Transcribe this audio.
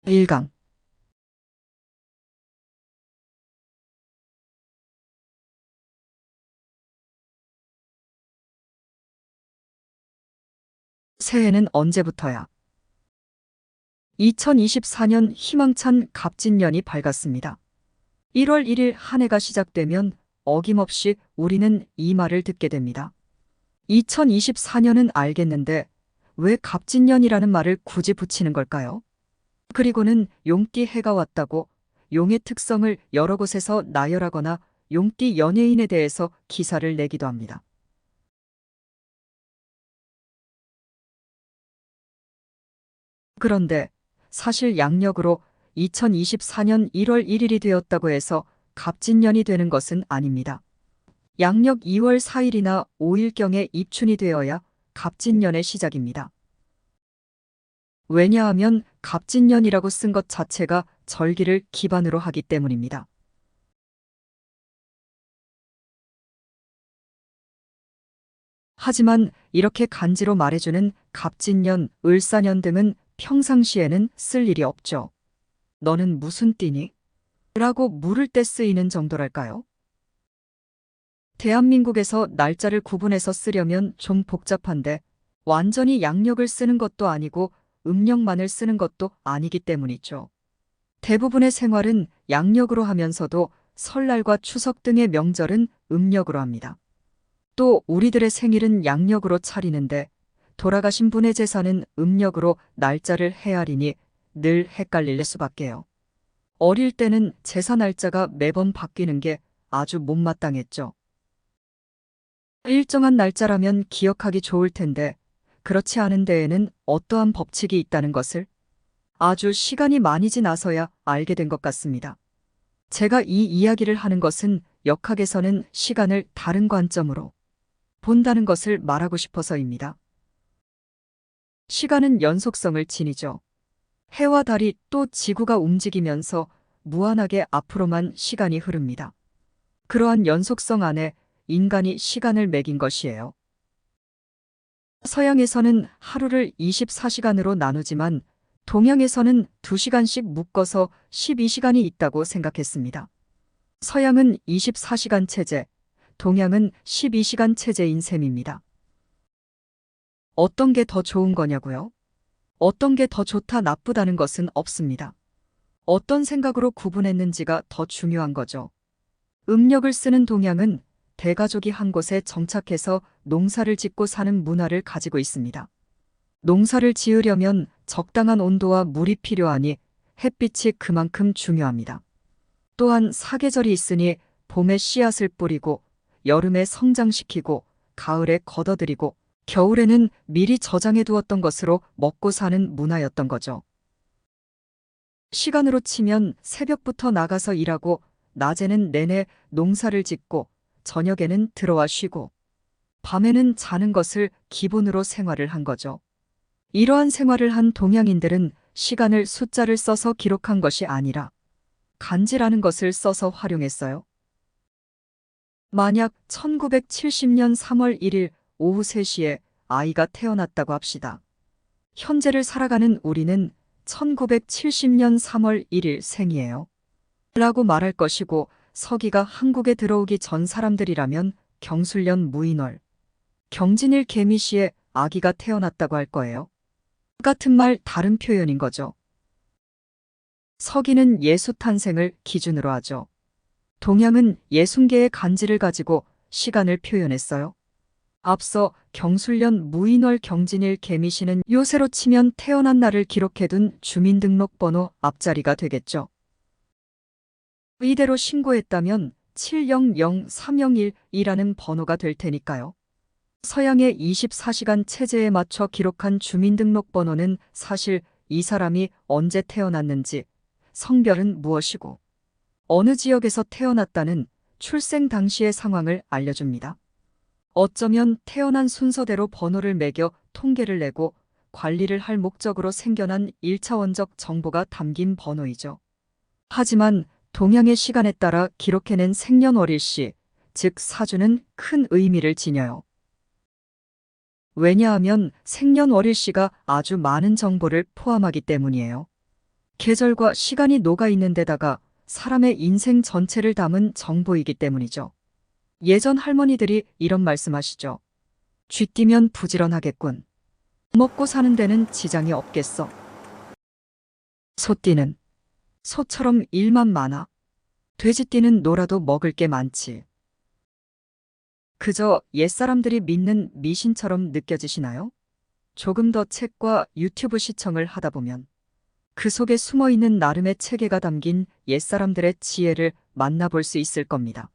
1강. 새해는 언제부터야? 2024년 희망찬 갑진년이 밝았습니다. 1월 1일 한 해가 시작되면 어김없이 우리는 이 말을 듣게 됩니다. 2024년은 알겠는데 왜 갑진년이라는 말을 굳이 붙이는 걸까요? 그리고는 용띠 해가 왔다고 용의 특성을 여러 곳에서 나열하거나 용띠 연예인에 대해서 기사를 내기도 합니다. 그런데 사실 양력으로 2024년 1월 1일이 되었다고 해서 갑진년이 되는 것은 아닙니다. 양력 2월 4일이나 5일경에 입춘이 되어야 갑진년의 시작입니다. 왜냐하면 갑진년이라고 쓴 것 자체가 절기를 기반으로 하기 때문입니다. 하지만 이렇게 간지로 말해주는 갑진년, 을사년 등은 평상시에는 쓸 일이 없죠. 너는 무슨 띠니? 라고 물을 때 쓰이는 정도랄까요? 대한민국에서 날짜를 구분해서 쓰려면 좀 복잡한데 완전히 양력을 쓰는 것도 아니고 음력만을 쓰는 것도 아니기 때문이죠. 대부분의 생활은 양력으로 하면서도 설날과 추석 등의 명절은 음력으로 합니다. 또 우리들의 생일은 양력으로 차리는데 돌아가신 분의 제사는 음력으로 날짜를 헤아리니 늘 헷갈릴 수밖에요. 어릴 때는 제사 날짜가 매번 바뀌는 게 아주 못마땅했죠. 일정한 날짜라면 기억하기 좋을 텐데 그렇지 않은 데에는 어떠한 법칙이 있다는 것을 아주 시간이 많이 지나서야 알게 된 것 같습니다. 제가 이 이야기를 하는 것은 역학에서는 시간을 다른 관점으로 본다는 것을 말하고 싶어서입니다. 시간은 연속성을 지니죠. 해와 달이 또 지구가 움직이면서 무한하게 앞으로만 시간이 흐릅니다. 그러한 연속성 안에 인간이 시간을 매긴 것이에요. 서양에서는 하루를 24시간으로 나누지만 동양에서는 2시간씩 묶어서 12시간이 있다고 생각했습니다. 서양은 24시간 체제, 동양은 12시간 체제인 셈입니다. 어떤 게 더 좋은 거냐고요? 어떤 게 더 좋다 나쁘다는 것은 없습니다. 어떤 생각으로 구분했는지가 더 중요한 거죠. 음력을 쓰는 동양은 대가족이 한 곳에 정착해서 농사를 짓고 사는 문화를 가지고 있습니다. 농사를 지으려면 적당한 온도와 물이 필요하니 햇빛이 그만큼 중요합니다. 또한 사계절이 있으니 봄에 씨앗을 뿌리고 여름에 성장시키고 가을에 걷어들이고 겨울에는 미리 저장해 두었던 것으로 먹고 사는 문화였던 거죠. 시간으로 치면 새벽부터 나가서 일하고 낮에는 내내 농사를 짓고 저녁에는 들어와 쉬고 밤에는 자는 것을 기본으로 생활을 한 거죠. 이러한 생활을 한 동양인들은 시간을 숫자를 써서 기록한 것이 아니라 간지라는 것을 써서 활용했어요. 만약 1970년 3월 1일 오후 3시에 아이가 태어났다고 합시다. 현재를 살아가는 우리는 1970년 3월 1일 생이에요. 라고 말할 것이고 서기가 한국에 들어오기 전 사람들이라면 경술년 무인월, 경진일 개미시에 아기가 태어났다고 할 거예요. 같은 말 다른 표현인 거죠. 서기는 예수 탄생을 기준으로 하죠. 동양은 예순개의 간지를 가지고 시간을 표현했어요. 앞서 경술년 무인월 경진일 개미시는 요새로 치면 태어난 날을 기록해둔 주민등록번호 앞자리가 되겠죠. 이대로 신고했다면 700301이라는 번호가 될 테니까요. 서양의 24시간 체제에 맞춰 기록한 주민등록번호는 사실 이 사람이 언제 태어났는지, 성별은 무엇이고, 어느 지역에서 태어났다는 출생 당시의 상황을 알려줍니다. 어쩌면 태어난 순서대로 번호를 매겨 통계를 내고 관리를 할 목적으로 생겨난 1차원적 정보가 담긴 번호이죠. 하지만 동양의 시간에 따라 기록해낸 생년월일시, 즉 사주는 큰 의미를 지녀요. 왜냐하면 생년월일시가 아주 많은 정보를 포함하기 때문이에요. 계절과 시간이 녹아 있는 데다가 사람의 인생 전체를 담은 정보이기 때문이죠. 예전 할머니들이 이런 말씀하시죠. 쥐띠면 부지런하겠군. 먹고 사는 데는 지장이 없겠어. 소띠는 소처럼 일만 많아. 돼지띠는 놀아도 먹을 게 많지. 그저 옛사람들이 믿는 미신처럼 느껴지시나요? 조금 더 책과 유튜브 시청을 하다 보면 그 속에 숨어 있는 나름의 체계가 담긴 옛사람들의 지혜를 만나볼 수 있을 겁니다.